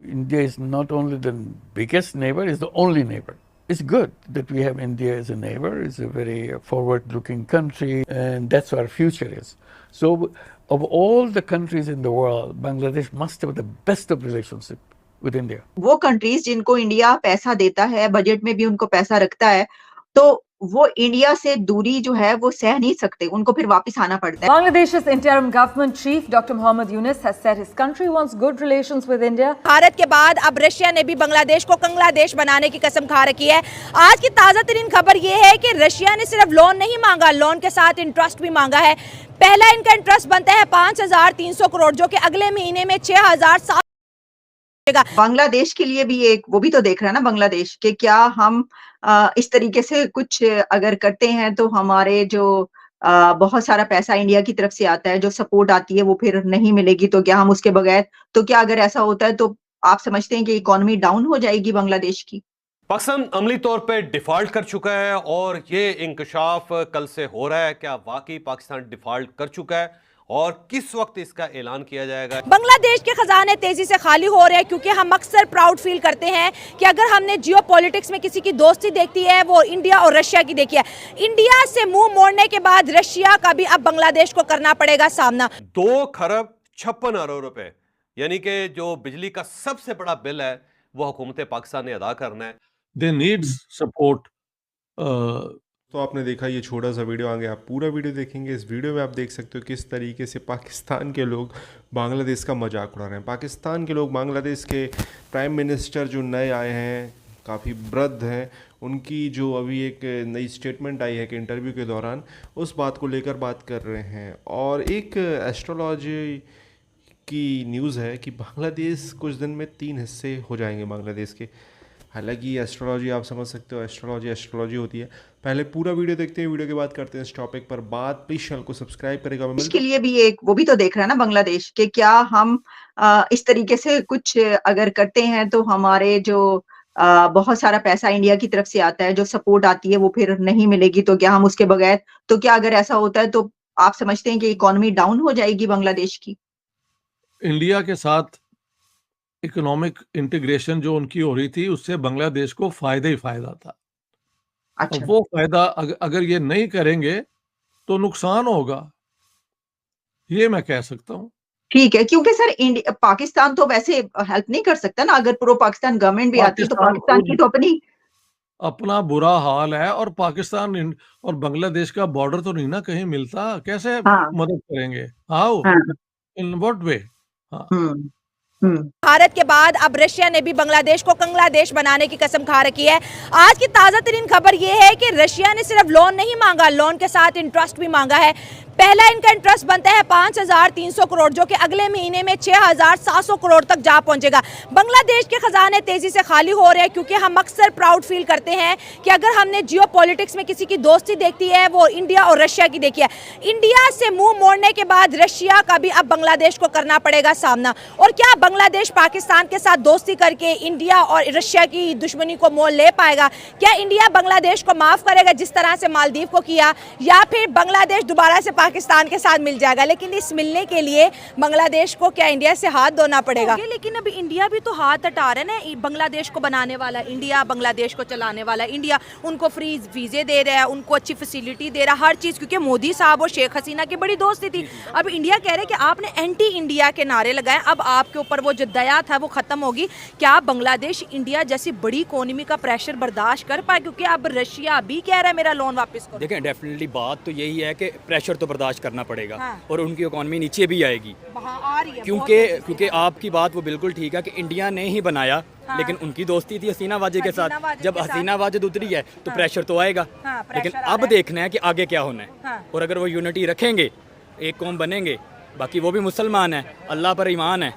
India is not only the biggest neighbor, it's the only neighbor. It's good that we have India as a neighbor. It's a very forward-looking country, and that's what our future is. So, of all the countries in the world, Bangladesh must have the best of relationship with India. वो countries जिनको India पैसा देता है, budget में भी उनको पैसा रखता है, तो वो इंडिया से दूरी जो है वो सह नहीं सकते, उनको फिर वापस आना पड़ता है। Bangladesh's interim government chief Dr. Mohammad Yunus has said his country wants good relations with India. Bharat के बाद अब रशिया ने भी बांग्लादेश को कंगला देश बनाने की कसम खा रखी है। आज की ताजा तरीन खबर ये है कि रशिया ने सिर्फ लोन नहीं मांगा, लोन के साथ इंटरेस्ट भी मांगा है। पहला इनका इंटरेस्ट बनता है 5,300 करोड़, जो कि अगले महीने में 6,000 बांग्लादेश के लिए भी एक वो भी तो देख रहा है ना बांग्लादेश के, क्या हम इस तरीके से कुछ अगर करते हैं तो हमारे जो बहुत सारा पैसा इंडिया की तरफ से आता है, जो सपोर्ट आती है वो फिर नहीं मिलेगी, तो क्या हम उसके बगैर, तो क्या अगर ऐसा होता है तो आप समझते हैं कि इकोनॉमी डाउन हो जाएगी बांग्लादेश की? पाकिस्तान अमली तौर पे डिफॉल्ट कर चुका है और ये इंकशाफ कल से हो रहा है। क्या वाकई पाकिस्तान डिफॉल्ट कर चुका है और किस वक्त इसका ऐलान किया जाएगा? बांग्लादेश के खजाने तेजी से खाली हो रहे हैं, क्योंकि हम अक्सर प्राउड फील करते हैं कि अगर हमने जियो पॉलिटिक्स में किसी की दोस्ती देखती है वो इंडिया और रशिया की देखी है। इंडिया से मुंह मोड़ने के बाद रशिया का भी अब बांग्लादेश को करना पड़ेगा सामना। 2,56 अरब रुपए, यानी कि जो बिजली का सबसे बड़ा बिल है वो हुकूमत पाकिस्तान ने अदा करना है। They needs support. तो आपने देखा ये छोटा सा वीडियो, आगे आप पूरा वीडियो देखेंगे। इस वीडियो में आप देख सकते हो किस तरीके से पाकिस्तान के लोग बांग्लादेश का मजाक उड़ा रहे हैं। पाकिस्तान के लोग बांग्लादेश के प्राइम मिनिस्टर जो नए आए हैं, काफ़ी वृद्ध हैं, उनकी जो अभी एक नई स्टेटमेंट आई है कि इंटरव्यू के दौरान उस बात को लेकर बात कर रहे हैं। और एक एस्ट्रोलॉजी की न्यूज़ है कि बांग्लादेश कुछ दिन में 3 हिस्से हो जाएंगे बांग्लादेश के। हालांकि एस्ट्रोलॉजी आप समझ सकते हो, एस्ट्रोलॉजी होती है। पहले पूरा वीडियो देखते हैं, वीडियो के बाद करते हैं इस टॉपिक पर बात। प्लीज चैनल को सब्सक्राइब करेगा। इसके लिए भी एक वो भी तो देख रहा है ना बांग्लादेश के, क्या हम इस तरीके से कुछ अगर करते हैं तो हमारे जो बहुत सारा पैसा इंडिया की तरफ से आता है, जो सपोर्ट आती है वो फिर नहीं मिलेगी, तो क्या हम उसके बगैर, तो क्या अगर ऐसा होता है तो आप समझते हैं कि इकोनॉमी डाउन हो जाएगी बांग्लादेश की? इंडिया के साथ इकोनॉमिक इंटीग्रेशन जो उनकी हो रही थी उससे बांग्लादेश को फायदा ही फायदा था। अच्छा, वो फायदा अगर ये नहीं करेंगे तो नुकसान होगा, ये मैं कह सकता हूँ। ठीक है, क्योंकि सर पाकिस्तान तो वैसे हेल्प नहीं कर सकता ना, अगर प्रो पाकिस्तान गवर्नमेंट भी आती है तो पाकिस्तान की तो अपना बुरा हाल है। और पाकिस्तान और बांग्लादेश का बॉर्डर तो नहीं ना कहीं मिलता, कैसे मदद करेंगे? How, in what way? हाँ, भारत के बाद अब रशिया ने भी बांग्लादेश को कंगला देश बनाने की कसम खा रखी है। आज की ताजा तरीन खबर यह है कि रशिया ने सिर्फ लोन नहीं मांगा, लोन के साथ इंटरेस्ट भी मांगा है। पहला इनका इंटरेस्ट बनता है 5,300 करोड़, जो कि अगले महीने में 6,700 करोड़ तक जा पहुंचेगा। बांग्लादेश के खजाने तेजी से खाली हो रहे हैं, क्योंकि हम अक्सर प्राउड फील करते हैं कि अगर हमने जियो पॉलिटिक्स में किसी की दोस्ती देखती है वो इंडिया और रशिया की देखी है। इंडिया से मुंह मोड़ने के बाद रशिया का भी अब बांग्लादेश को करना पड़ेगा सामना। और क्या बांग्लादेश पाकिस्तान के साथ दोस्ती करके इंडिया और रशिया की दुश्मनी को मोल ले पाएगा? क्या इंडिया बांग्लादेश को माफ करेगा जिस तरह से मालदीव को किया, या फिर बांग्लादेश दोबारा से पाकिस्तान के साथ मिल जाएगा? लेकिन इस मिलने के लिए बांग्लादेश को क्या इंडिया से हाथ धोना पड़ेगा? लेकिन अभी इंडिया भी तो हाथ हटा रहे ना, बांग्लादेश को बनाने वाला इंडिया, बांग्लादेश को चलाने वाला इंडिया, उनको फ्री वीजे दे रहा है, उनको अच्छी फैसिलिटी दे रहा है, हर चीज, क्योंकि मोदी साहब और शेख हसीना की बड़ी दोस्ती थी। अब इंडिया कह रहे हैं कि आपने एंटी इंडिया के नारे लगाए, अब आपके ऊपर वो जो दया था वो खत्म होगी। क्या बांग्लादेश इंडिया जैसी बड़ी इकोनॉमी का प्रेशर बर्दाश्त कर पाए? क्योंकि अब रशिया भी कह रहा है मेरा लोन वापस करो। देखें, डेफिनेटली बात तो यही है कि प्रेशर तो बर्दाश्त करना पड़ेगा। और उनकी इकोनॉमी नीचे भी आएगी, क्योंकि आपकी बात वो बिल्कुल ठीक है कि इंडिया ने ही बनाया, लेकिन उनकी दोस्ती थी हसीना वाजे के साथ। जब हसीना वाजिद उतरी है तो प्रेशर तो आएगा, लेकिन अब देखना है कि आगे क्या होना है। और अगर वो यूनिटी रखेंगे, एक कौम बनेंगे, बाकी वो भी मुसलमान है, अल्लाह पर ईमान है,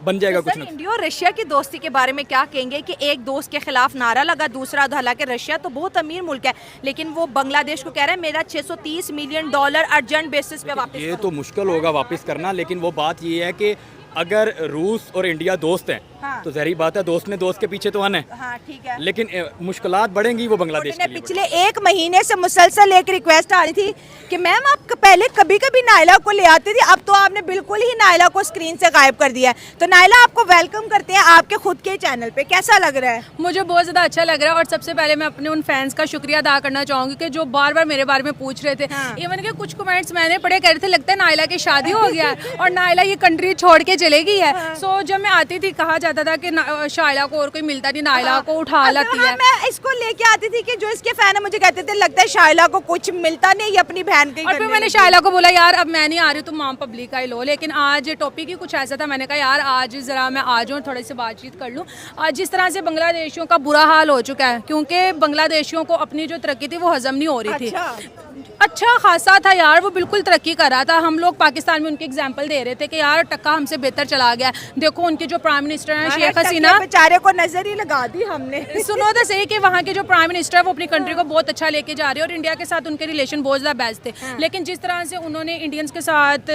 बन जाएगा कुछ ना। इंडिया और रशिया की दोस्ती के बारे में क्या कहेंगे कि एक दोस्त के खिलाफ नारा लगा दूसरा, हालांकि रशिया तो बहुत अमीर मुल्क है, लेकिन वो बांग्लादेश को कह रहा है मेरा $630 मिलियन अर्जेंट बेसिस पे वापस। ये तो मुश्किल होगा वापस करना, लेकिन वो बात ये है कि अगर रूस और इंडिया दोस्त हैं तो ज़ाहिर बात है दोस्त ने दोस्त के पीछे तो आना है। हाँ ठीक है, लेकिन मुश्किलात बढ़ेंगी वो बांग्लादेश के लिए। पिछले 1 महीने से मुसलसल एक रिक्वेस्ट आ रही थी कि मैम आप पहले कभी कभी नायला को ले आती थी, अब तो आपने बिल्कुल ही नायला को स्क्रीन से गायब कर दिया है। तो नायला आपको वेलकम करते हैं आपके खुद के चैनल पे, कैसा लग रहा है? मुझे बहुत ज़्यादा अच्छा लग रहा है और सबसे पहले मैं अपने उन फैंस का शुक्रिया अदा करना चाहूँगी कि जो बार बार मेरे बारे में पूछ रहे थे। इवन के कुछ कमेंट्स मैंने पढ़े कह रहे थे लगता है नायला की शादी हो गया है और नायला ये कंट्री छोड़ के चले गई है। सो जब मैं आती थी कहा जाता था कि शायला को और कोई मिलता नहीं, नायला को उठा लाती है। मैं इसको लेके आती थी कि जो इसके फैन है मुझे कहते थे लगता है शायला को कुछ मिलता नहीं, अपनी बहन के। और फिर मैंने शायला को बोला यार अब मैं नहीं आ रही, तुम आम पब्लिक का ही लो। लेकिन आज टॉपिक ही कुछ ऐसा था, मैंने कहा यार आज ज़रा मैं आ जाऊँ थोड़ी सी बातचीत कर लूँ। आज जिस तरह से बांग्लादेशियों का बुरा हाल हो चुका है क्योंकि बांग्लादेशियों को अपनी जो तरक्की थी वो हजम नहीं हो रही थी। अच्छा खासा था यार, वो बिल्कुल तरक्की कर रहा था। हम लोग पाकिस्तान में उनके एग्जाम्पल दे रहे थे कि यार टक्का हमसे बेहतर चला गया। देखो उनके जो प्राइम मिनिस्टर हैं शेख हसीना, बेचारे को नजर ही लगा दी हमने। सुनो तो सही कि वहाँ के जो प्राइम मिनिस्टर है वो अपनी कंट्री को बहुत अच्छा लेके जा रहे हैं और इंडिया के साथ उनके रिलेशन बहुत ज़्यादा बेस्ट थे। लेकिन जिस तरह से उन्होंने इंडियंस के साथ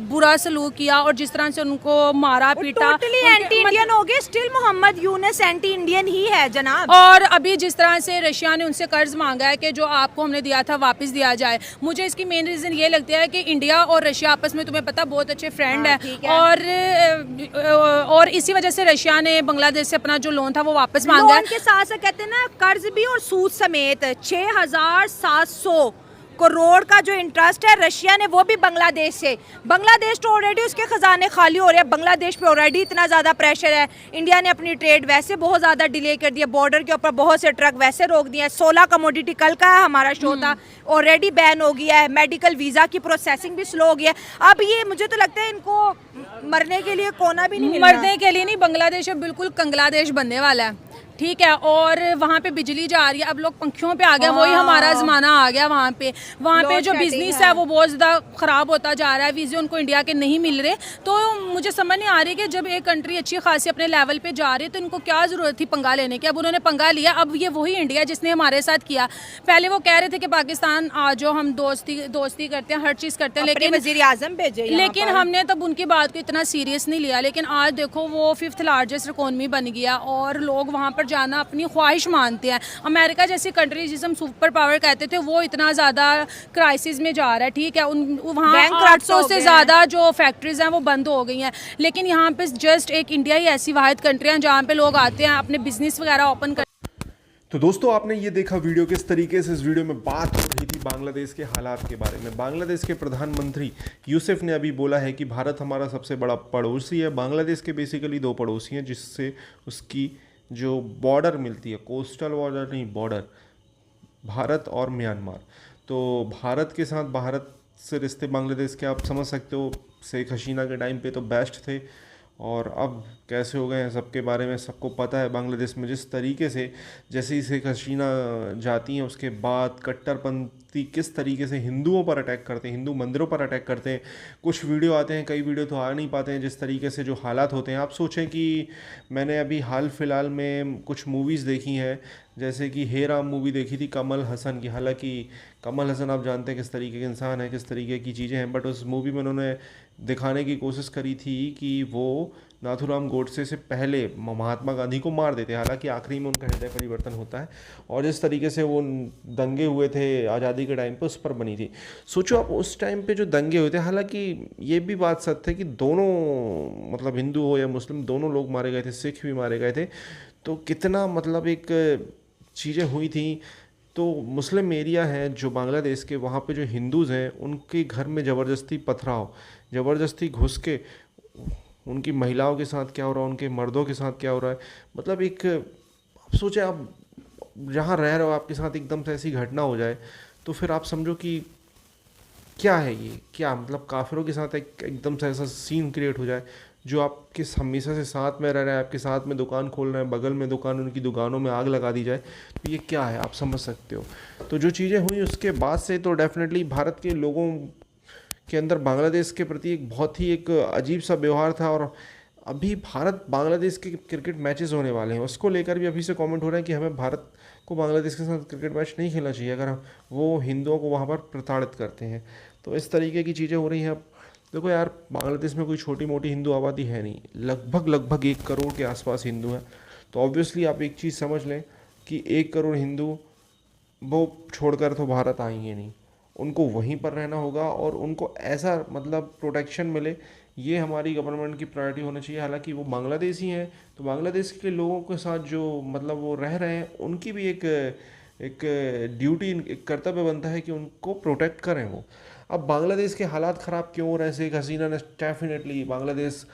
बुरा सलूक किया और जिस तरह से उनको मारा पीटा, टोटली एंटी इंडियन हो गए। Still Mohammad Yunus anti Indian ही है जनाब। और अभी जिस तरह से रशिया ने उनसे कर्ज मांगा है कि जो आपको हमने दिया था वापस दिया जाए, मुझे इसकी मेन रीज़न ये लगता है कि इंडिया और रशिया आपस में तुम्हें पता बहुत अच्छे फ्रेंड है और इसी वजह से रशिया ने बांग्लादेश से अपना जो लोन था वो वापस मांगा है। लोन के साथ साथ कहते हैं ना कर्ज भी और सूद समेत 6,700 करोड़ का जो इंटरेस्ट है रशिया ने वो भी बांग्लादेश से। बांग्लादेश तो ऑलरेडी उसके खजाने खाली हो रहे हैं, बांग्लादेश पे ऑलरेडी इतना ज़्यादा प्रेशर है। इंडिया ने अपनी ट्रेड वैसे बहुत ज़्यादा डिले कर दिया, बॉर्डर के ऊपर बहुत से ट्रक वैसे रोक दिए। 16 कमोडिटी कल का हमारा शो था ऑलरेडी बैन हो गया है। मेडिकल वीज़ा की प्रोसेसिंग भी स्लो हो गया है। अब ये मुझे तो लगता है इनको मरने के लिए कोना भी नहीं मिलना। मरने के लिए नहीं, बांग्लादेश अब बिल्कुल कंग्लादेश बनने वाला है, ठीक है। और वहाँ पे बिजली जा रही है, अब लोग पंखियों पे आ गए, वही हमारा ज़माना आ गया। वहाँ पे जो बिजनेस है वो बहुत ज़्यादा ख़राब होता जा रहा है। वीज़े उनको इंडिया के नहीं मिल रहे। तो मुझे समझ नहीं आ रही कि जब एक कंट्री अच्छी खासी अपने लेवल पे जा रही है तो इनको क्या ज़रूरत थी पंगा लेने की। अब उन्होंने पंगा लिया, अब ये वही इंडिया जिसने हमारे साथ किया। पहले वो कह रहे थे कि पाकिस्तान आ जाओ, हम दोस्ती करते हैं, हर चीज़ करते हैं, लेकिन वज़ीर आज़म भेजे, लेकिन हमने तब उनकी बात को इतना सीरियस नहीं लिया। लेकिन आज देखो वो 5th लार्जेस्ट इकोनॉमी बन गया और लोग वहाँ पर जाना अपनी ख्वाहिश मानते हैं। अमेरिका जैसी कंट्री जिसे हम सुपर पावर कहते थे वो इतना ज़्यादा क्राइसिस में जा रहा है, ठीक है। वहाँ 800 से ज़्यादा जो फैक्ट्रीज हैं वो बंद हो गई हैं। लेकिन यहाँ पे जस्ट एक इंडिया ही ऐसी वाहिद कंट्री है जहाँ पे लोग आते हैं अपने बिजनेस वगैरह ओपन कर। तो दोस्तों आपने ये देखा वीडियो किस तरीके से इस वीडियो में बात हो रही थी बांग्लादेश के हालात के बारे में। बांग्लादेश के प्रधानमंत्री यूसुफ ने अभी बोला है कि भारत हमारा सबसे बड़ा पड़ोसी है। बांग्लादेश के बेसिकली 2 पड़ोसी हैं जिससे उसकी जो बॉर्डर मिलती है, कोस्टल बॉर्डर नहीं, बॉर्डर, भारत और म्यांमार। तो भारत के साथ भारत से रिश्ते बांग्लादेश के आप समझ सकते हो शेख हसीना के टाइम पे तो बेस्ट थे और अब कैसे हो गए हैं सबके बारे में सबको पता है। बांग्लादेश में जिस तरीके से जैसे ही शेख हसीना जाती हैं उसके बाद कट्टरपंथी किस तरीके से हिंदुओं पर अटैक करते हैं, हिंदू मंदिरों पर अटैक करते हैं। कुछ वीडियो आते हैं, कई वीडियो तो आ नहीं पाते हैं। जिस तरीके से जो हालात होते हैं, आप सोचें कि मैंने अभी हाल फिलहाल में कुछ मूवीज़ देखी हैं, जैसे कि हे राम मूवी देखी थी कमल हसन की। हालांकि कमल हसन आप जानते हैं किस तरीके के इंसान है, किस तरीके की चीज़ें हैं, बट उस मूवी में उन्होंने दिखाने की कोशिश करी थी कि वो नाथूराम गोडसे से पहले महात्मा गांधी को मार देते। हालांकि आखिरी में उनका हृदय परिवर्तन होता है और जिस तरीके से वो दंगे हुए थे आज़ादी के टाइम पे उस पर बनी थी। सोचो आप उस टाइम पे जो दंगे हुए थे, हालांकि ये भी बात सत्य है कि दोनों मतलब हिंदू हो या मुस्लिम दोनों लोग मारे गए थे, सिख भी मारे गए थे। तो कितना मतलब एक चीज़ें हुई थी। तो मुस्लिम एरिया है जो बांग्लादेश के, वहाँ पे जो हिंदूज़ हैं उनके घर में ज़बरदस्ती पथराव, ज़बरदस्ती घुस के उनकी महिलाओं के साथ क्या हो रहा है, उनके मर्दों के साथ क्या हो रहा है। मतलब एक आप सोचें, आप जहाँ रह रहे हो आपके साथ एकदम से ऐसी घटना हो जाए तो फिर आप समझो कि क्या है ये, क्या मतलब काफिरों के साथ एकदम से ऐसा सीन क्रिएट हो जाए। जो आपके हमेशा से साथ में रह रहा है, आपके साथ में दुकान खोल रहे हैं, बगल में दुकान, उनकी दुकानों में आग लगा दी जाए, तो ये क्या है, आप समझ सकते हो। तो जो चीज़ें हुई उसके बाद से तो डेफिनेटली भारत के लोगों के अंदर बांग्लादेश के प्रति एक बहुत ही एक अजीब सा व्यवहार था। और अभी भारत बांग्लादेश के क्रिकेट मैचेस होने वाले हैं, उसको लेकर भी अभी से कमेंट हो रहे हैं कि हमें भारत को बांग्लादेश के साथ क्रिकेट मैच नहीं खेलना चाहिए अगर वो हिंदुओं को वहाँ पर प्रताड़ित करते हैं। तो इस तरीके की चीज़ें हो रही हैं। देखो यार, बांग्लादेश में कोई छोटी मोटी हिंदू आबादी है नहीं, लगभग 1 करोड़ के आसपास हिंदू हैं। तो ऑब्वियसली आप एक चीज़ समझ लें कि 1 करोड़ हिंदू वो छोड़कर तो भारत आएंगे नहीं, उनको वहीं पर रहना होगा और उनको ऐसा मतलब प्रोटेक्शन मिले, ये हमारी गवर्नमेंट की प्रायोरिटी होनी चाहिए। हालांकि वो बांग्लादेशी हैं, तो बांग्लादेश के लोगों के साथ जो मतलब वो रह रहे हैं, उनकी भी एक ड्यूटी, एक कर्तव्य बनता है कि उनको प्रोटेक्ट करें वो। अब बांग्लादेश के हालात ख़राब क्यों हो रहे हैं? शेख हसीना ने डेफिनेटली बांग्लादेश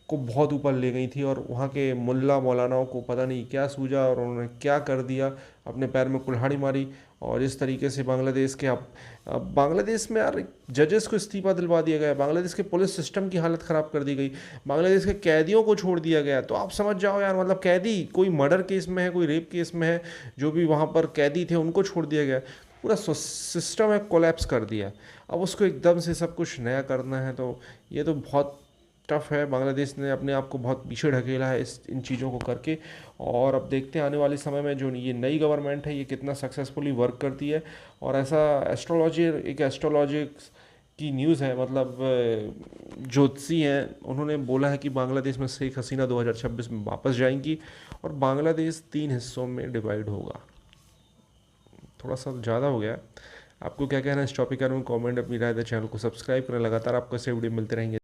को बहुत ऊपर ले गई थी और वहाँ के मुल्ला मौलानाओं को पता नहीं क्या सूझा और उन्होंने क्या कर दिया, अपने पैर में कुल्हाड़ी मारी। और इस तरीके से बांग्लादेश के अब बांग्लादेश में यार जजेस को इस्तीफा दिलवा दिया गया, बांग्लादेश के पुलिस सिस्टम की हालत ख़राब कर दी गई, बांग्लादेश के कैदियों को छोड़ दिया गया। तो आप समझ जाओ यार, मतलब कैदी कोई मर्डर केस में है, कोई रेप केस में है, जो भी वहाँ पर कैदी थे उनको छोड़ दिया गया। पूरा सिस्टम है कोलैप्स कर दिया। अब उसको एकदम से सब कुछ नया करना है, तो ये तो बहुत टफ है। बांग्लादेश ने अपने आप को बहुत पीछे ढकेला है इन चीज़ों को करके। और अब देखते हैं आने वाले समय में जो ये नई गवर्नमेंट है ये कितना सक्सेसफुली वर्क करती है। और ऐसा एस्ट्रोलॉजी की न्यूज़ है, मतलब ज्योतिषी हैं, उन्होंने बोला है कि बांग्लादेश में शेख हसीना 2026 में वापस जाएंगी और बांग्लादेश 3 हिस्सों में डिवाइड होगा। थोड़ा सा ज़्यादा हो गया। आपको क्या कहना है इस टॉपिक के बारे में? कमेंट अपनी राय दें, चैनल को सब्सक्राइब करें, लगातार आपको ऐसे वीडियो मिलते रहेंगे।